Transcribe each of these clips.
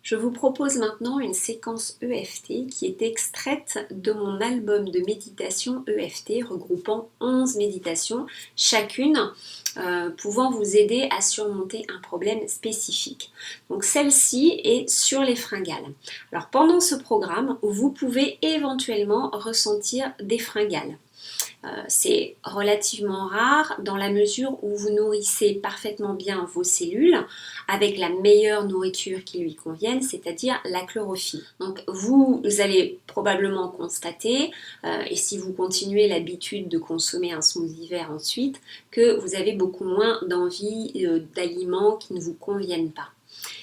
Je vous propose maintenant une séquence EFT qui est extraite de mon album de méditation EFT regroupant 11 méditations, chacune pouvant vous aider à surmonter un problème spécifique. Donc celle-ci est sur les fringales. Alors pendant ce programme, vous pouvez éventuellement ressentir des fringales. C'est relativement rare dans la mesure où vous nourrissez parfaitement bien vos cellules avec la meilleure nourriture qui lui convienne, c'est-à-dire la chlorophylle. Donc vous allez probablement constater, et si vous continuez l'habitude de consommer un smoothie vert ensuite, que vous avez beaucoup moins d'envie d'aliments qui ne vous conviennent pas.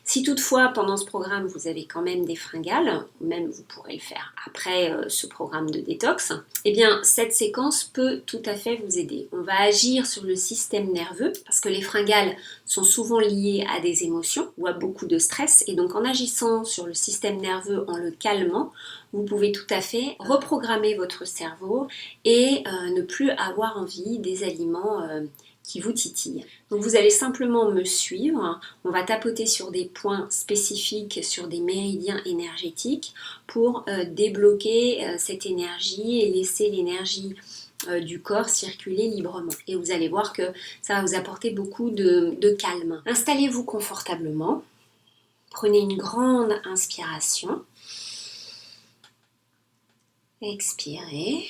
Si toutefois, pendant ce programme, vous avez quand même des fringales, ou même vous pourrez le faire après ce programme de détox, eh bien, cette séquence peut tout à fait vous aider. On va agir sur le système nerveux, parce que les fringales sont souvent liées à des émotions ou à beaucoup de stress, et donc en agissant sur le système nerveux, en le calmant, vous pouvez tout à fait reprogrammer votre cerveau et ne plus avoir envie des aliments qui vous titille. Donc vous allez simplement me suivre, on va tapoter sur des points spécifiques, sur des méridiens énergétiques pour débloquer cette énergie et laisser l'énergie du corps circuler librement. Et vous allez voir que ça va vous apporter beaucoup de calme. Installez-vous confortablement, prenez une grande inspiration, expirez.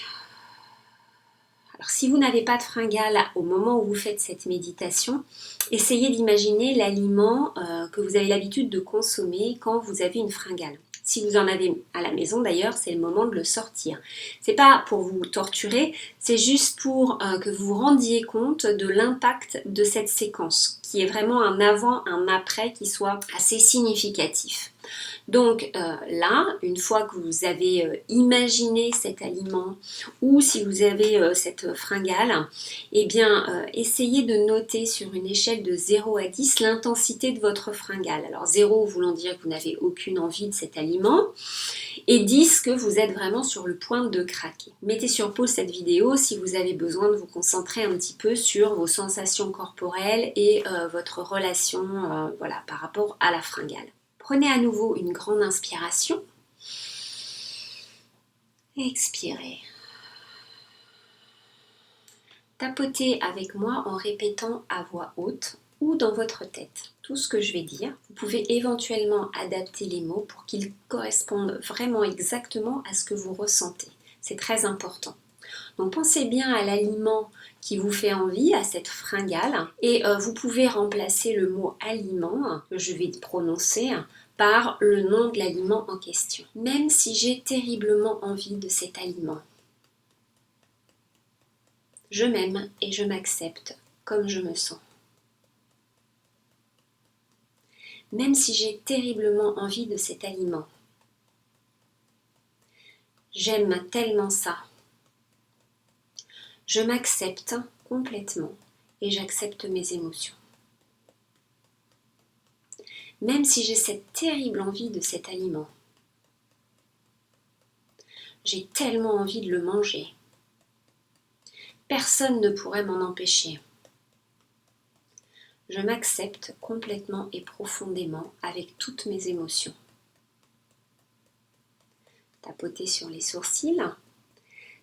Alors, si vous n'avez pas de fringales au moment où vous faites cette méditation, essayez d'imaginer l'aliment que vous avez l'habitude de consommer quand vous avez une fringale. Si vous en avez à la maison d'ailleurs, c'est le moment de le sortir. C'est pas pour vous torturer, c'est juste pour que vous vous rendiez compte de l'impact de cette séquence, qui est vraiment un avant, un après qui soit assez significatif. Donc là, une fois que vous avez imaginé cet aliment ou si vous avez cette fringale, eh bien essayez de noter sur une échelle de 0 à 10 l'intensité de votre fringale. Alors 0 voulant dire que vous n'avez aucune envie de cet aliment et 10 que vous êtes vraiment sur le point de craquer. Mettez sur pause cette vidéo si vous avez besoin de vous concentrer un petit peu sur vos sensations corporelles et votre relation voilà, par rapport à la fringale. Prenez à nouveau une grande inspiration. Expirez. Tapotez avec moi en répétant à voix haute ou dans votre tête tout ce que je vais dire. Vous pouvez éventuellement adapter les mots pour qu'ils correspondent vraiment exactement à ce que vous ressentez. C'est très important. Donc pensez bien à l'aliment qui vous fait envie, à cette fringale, et vous pouvez remplacer le mot aliment que je vais prononcer par le nom de l'aliment en question. Même si j'ai terriblement envie de cet aliment, je m'aime et je m'accepte comme je me sens. Même si j'ai terriblement envie de cet aliment, j'aime tellement ça. Je m'accepte complètement et j'accepte mes émotions. Même si j'ai cette terrible envie de cet aliment, j'ai tellement envie de le manger. Personne ne pourrait m'en empêcher. Je m'accepte complètement et profondément avec toutes mes émotions. Tapotez sur les sourcils.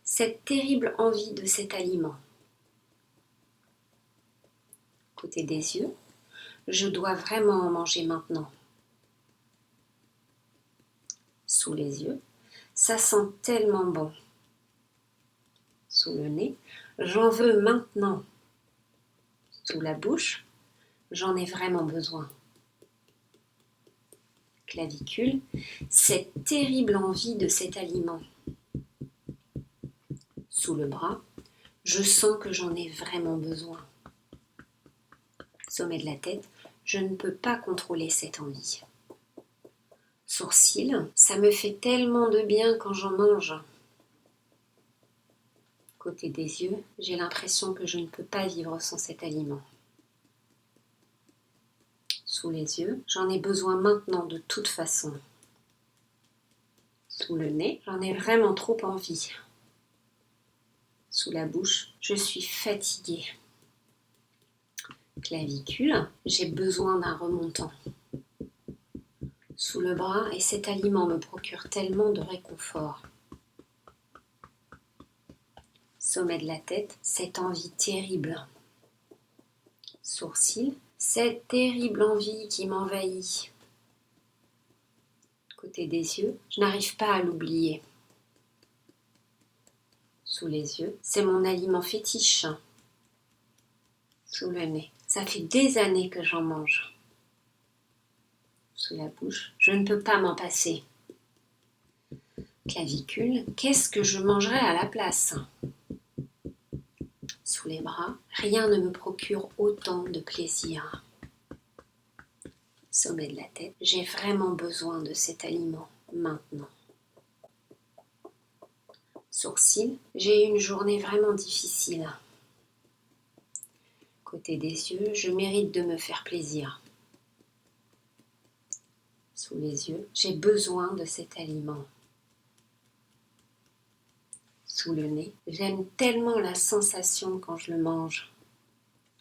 Cette terrible envie de cet aliment. Côté des yeux, je dois vraiment en manger maintenant. Sous les yeux, ça sent tellement bon. Sous le nez, j'en veux maintenant. Sous la bouche, j'en ai vraiment besoin. Clavicule, cette terrible envie de cet aliment. Sous le bras, je sens que j'en ai vraiment besoin. Sommet de la tête, je ne peux pas contrôler cette envie. Sourcils, ça me fait tellement de bien quand j'en mange. Côté des yeux, j'ai l'impression que je ne peux pas vivre sans cet aliment. Sous les yeux, j'en ai besoin maintenant de toute façon. Sous le nez, j'en ai vraiment trop envie. Sous la bouche, je suis fatiguée. Clavicule, j'ai besoin d'un remontant. sous le bras, et cet aliment me procure tellement de réconfort. Sommet de la tête, cette envie terrible. Sourcils, cette terrible envie qui m'envahit. Côté des yeux, je n'arrive pas à l'oublier. Sous les yeux, c'est mon aliment fétiche. Sous le nez, ça fait des années que j'en mange. Sous la bouche, je ne peux pas m'en passer. Clavicule, qu'est-ce que je mangerais à la place? Sous les bras, rien ne me procure autant de plaisir. Sommet de la tête, j'ai vraiment besoin de cet aliment maintenant. Sourcils, j'ai eu une journée vraiment difficile. Côté des yeux, je mérite de me faire plaisir. Sous les yeux, j'ai besoin de cet aliment. Sous le nez, j'aime tellement la sensation quand je le mange.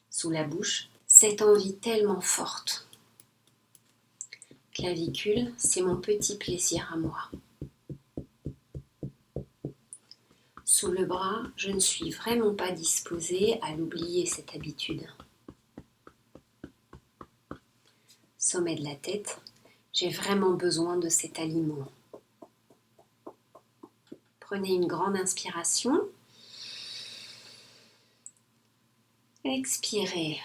Sous la bouche, cette envie tellement forte. Clavicule, c'est mon petit plaisir à moi. Sous le bras, je ne suis vraiment pas disposée à l'oublier cette habitude. Sommet de la tête, j'ai vraiment besoin de cet aliment. Prenez une grande inspiration. Expirez.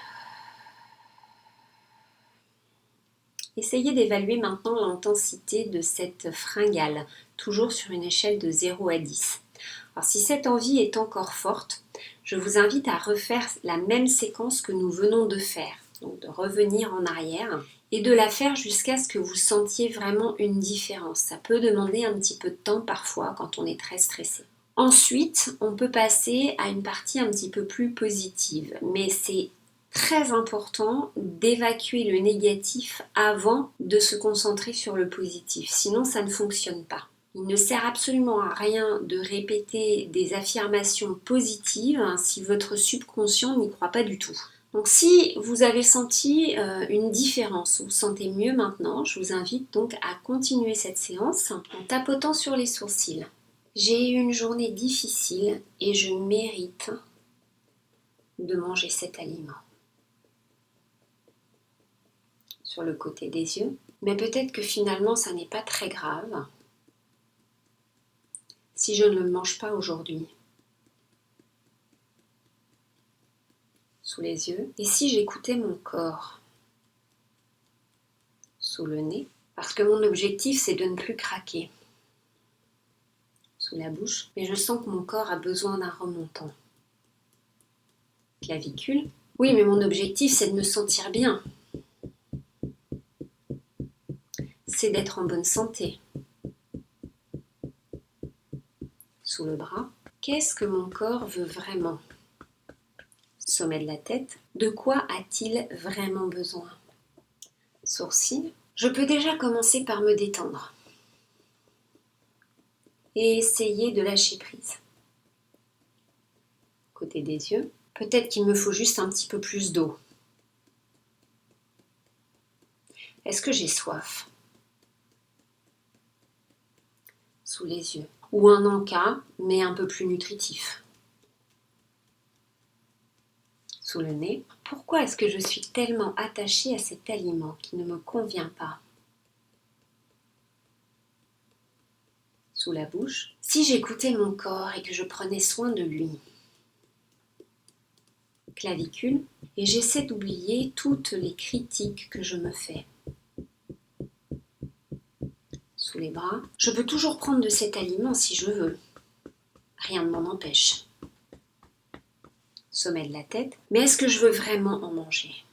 Essayez d'évaluer maintenant l'intensité de cette fringale, toujours sur une échelle de 0 à 10. Alors, si cette envie est encore forte, je vous invite à refaire la même séquence que nous venons de faire. Donc de revenir en arrière et de la faire jusqu'à ce que vous sentiez vraiment une différence. Ça peut demander un petit peu de temps parfois quand on est très stressé. Ensuite, on peut passer à une partie un petit peu plus positive, mais c'est très important d'évacuer le négatif avant de se concentrer sur le positif, sinon ça ne fonctionne pas. Il ne sert absolument à rien de répéter des affirmations positives si votre subconscient n'y croit pas du tout. Donc si vous avez senti une différence, vous vous sentez mieux maintenant, je vous invite donc à continuer cette séance en tapotant sur les sourcils. J'ai eu une journée difficile et je mérite de manger cet aliment. Sur le côté des yeux, mais peut-être que finalement ça n'est pas très grave si je ne le mange pas aujourd'hui. Sous les yeux, et si j'écoutais mon corps? Sous le nez, parce que mon objectif c'est de ne plus craquer. Sous la bouche, mais je sens que mon corps a besoin d'un remontant. Clavicule, oui mais mon objectif c'est de me sentir bien. C'est d'être en bonne santé. Sous le bras, qu'est-ce que mon corps veut vraiment? Sommet de la tête, de quoi a-t-il vraiment besoin? Sourcils, je peux déjà commencer par me détendre et essayer de lâcher prise. Côté des yeux, peut-être qu'il me faut juste un petit peu plus d'eau. Est-ce que j'ai soif? Sous les yeux, ou un encas, mais un peu plus nutritif. Sous le nez, pourquoi est-ce que je suis tellement attachée à cet aliment qui ne me convient pas? Sous la bouche, si j'écoutais mon corps et que je prenais soin de lui. Clavicule, et j'essaie d'oublier toutes les critiques que je me fais. Sous les bras, je peux toujours prendre de cet aliment si je veux. Rien ne m'en empêche. Sommet de la tête, mais est-ce que je veux vraiment en manger?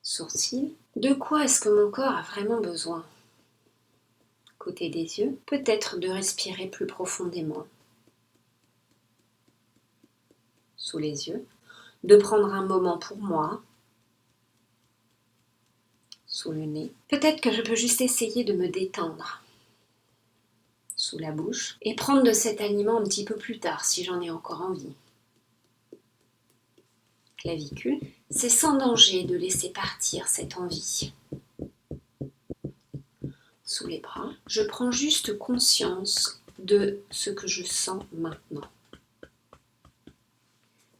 Sourcils, de quoi est-ce que mon corps a vraiment besoin? Côté des yeux, peut-être de respirer plus profondément. Sous les yeux, de prendre un moment pour moi. Sous le nez, peut-être que je peux juste essayer de me détendre. Sous la bouche, et prendre de cet aliment un petit peu plus tard si j'en ai encore envie. Clavicule, c'est sans danger de laisser partir cette envie. sous les bras. Je prends juste conscience de ce que je sens maintenant.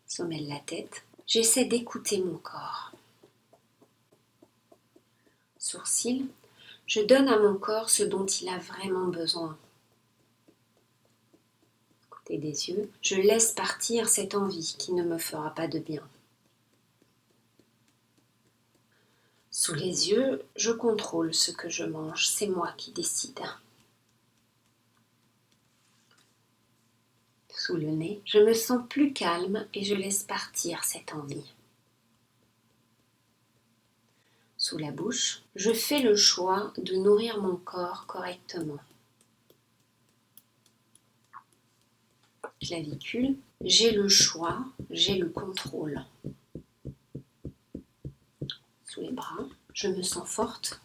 Sommet de la tête. J'essaie d'écouter mon corps. Sourcils. Je donne à mon corps ce dont il a vraiment besoin. Côté des yeux. Je laisse partir cette envie qui ne me fera pas de bien. Sous les yeux, je contrôle ce que je mange. C'est moi qui décide. Sous le nez, je me sens plus calme et je laisse partir cette envie. Sous la bouche, je fais le choix de nourrir mon corps correctement. Clavicule, j'ai le choix, j'ai le contrôle. Sous les bras, je me sens forte.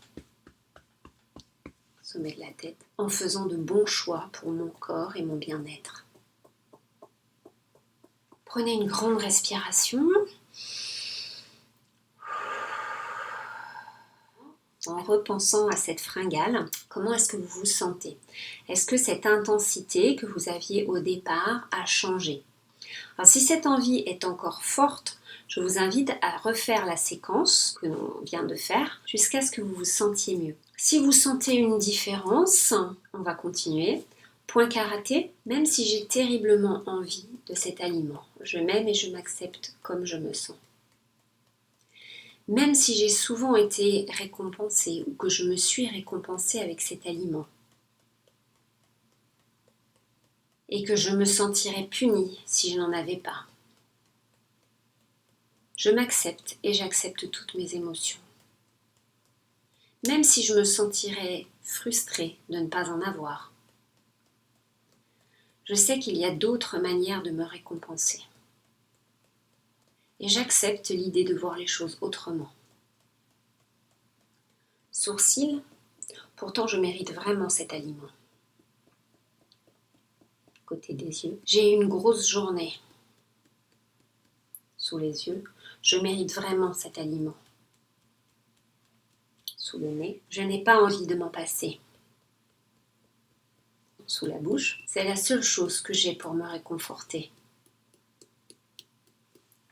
Sommet de la tête, en faisant de bons choix pour mon corps et mon bien-être. Prenez une grande respiration. En repensant à cette fringale, comment est-ce que vous vous sentez? Est-ce que cette intensité que vous aviez au départ a changé? Alors, si cette envie est encore forte, je vous invite à refaire la séquence que l'on vient de faire jusqu'à ce que vous vous sentiez mieux. Si vous sentez une différence, on va continuer. Point karaté, même si j'ai terriblement envie de cet aliment, je m'aime et je m'accepte comme je me sens. Même si j'ai souvent été récompensée ou que je me suis récompensée avec cet aliment et que je me sentirais punie si je n'en avais pas. Je m'accepte et j'accepte toutes mes émotions. Même si je me sentirais frustrée de ne pas en avoir. Je sais qu'il y a d'autres manières de me récompenser. Et j'accepte l'idée de voir les choses autrement. Sourcils, pourtant je mérite vraiment cet aliment. Côté des yeux, j'ai eu une grosse journée. Sous les yeux, je mérite vraiment cet aliment. Sous le nez, je n'ai pas envie de m'en passer. Sous la bouche, c'est la seule chose que j'ai pour me réconforter.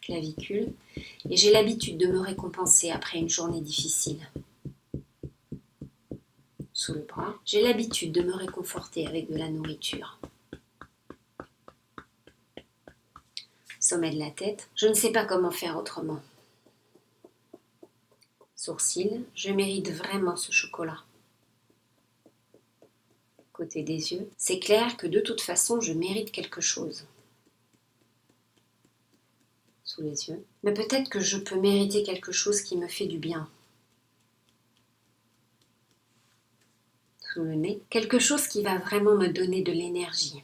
Clavicule, et j'ai l'habitude de me récompenser après une journée difficile. Sous le bras, j'ai l'habitude de me réconforter avec de la nourriture. Sommet de la tête, je ne sais pas comment faire autrement. Sourcils, je mérite vraiment ce chocolat. Côté des yeux, c'est clair que de toute façon, je mérite quelque chose. Sous les yeux, mais peut-être que je peux mériter quelque chose qui me fait du bien. Sous le nez, quelque chose qui va vraiment me donner de l'énergie.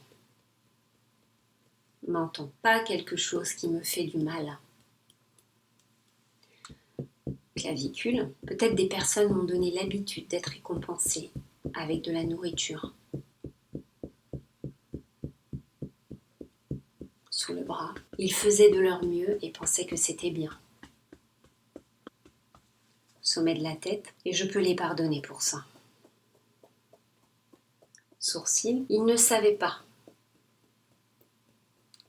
Menton, pas quelque chose qui me fait du mal. Clavicule, peut-être des personnes m'ont donné l'habitude d'être récompensées avec de la nourriture. Sous le bras, ils faisaient de leur mieux et pensaient que c'était bien. Sommet de la tête, et je peux les pardonner pour ça. Sourcils, ils ne savaient pas.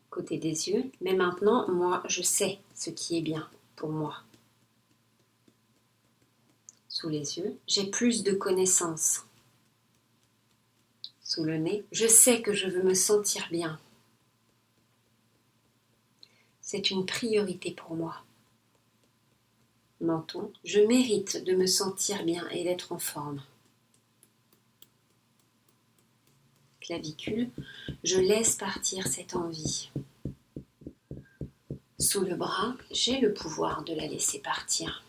Côté des yeux, mais maintenant, moi, je sais ce qui est bien pour moi. Sous les yeux, j'ai plus de connaissances. Sous le nez, je sais que je veux me sentir bien. C'est une priorité pour moi. Menton, je mérite de me sentir bien et d'être en forme. Clavicule, je laisse partir cette envie. Sous le bras, j'ai le pouvoir de la laisser partir.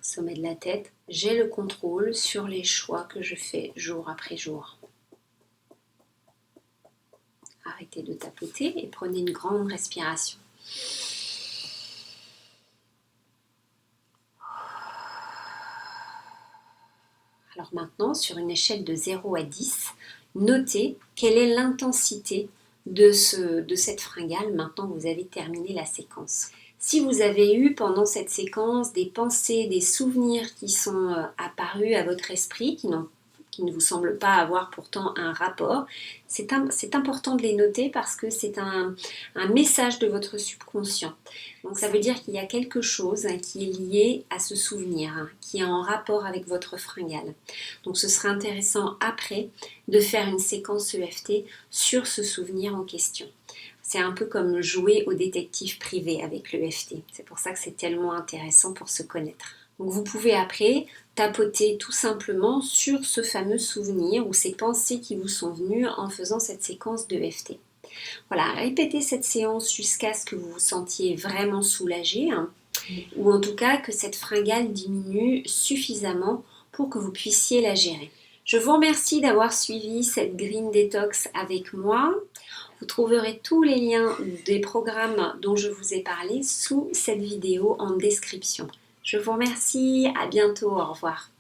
Sommet de la tête, j'ai le contrôle sur les choix que je fais jour après jour. Arrêtez de tapoter et prenez une grande respiration. Alors maintenant, sur une échelle de 0 à 10, notez quelle est l'intensité de cette fringale maintenant que vous avez terminé la séquence. Si vous avez eu pendant cette séquence des pensées, des souvenirs qui sont apparus à votre esprit, qui ne vous semblent pas avoir pourtant un rapport, c'est important de les noter parce que c'est un message de votre subconscient. Donc ça veut dire qu'il y a quelque chose qui est lié à ce souvenir, qui est en rapport avec votre fringale. Donc ce serait intéressant après de faire une séquence EFT sur ce souvenir en question. C'est un peu comme jouer au détective privé avec le l'EFT. C'est pour ça que c'est tellement intéressant pour se connaître. Donc vous pouvez après tapoter tout simplement sur ce fameux souvenir ou ces pensées qui vous sont venues en faisant cette séquence de d'EFT. Voilà, répétez cette séance jusqu'à ce que vous vous sentiez vraiment soulagé, ou en tout cas que cette fringale diminue suffisamment pour que vous puissiez la gérer. Je vous remercie d'avoir suivi cette Green Detox avec moi. Vous trouverez tous les liens des programmes dont je vous ai parlé sous cette vidéo en description. Je vous remercie, à bientôt, au revoir.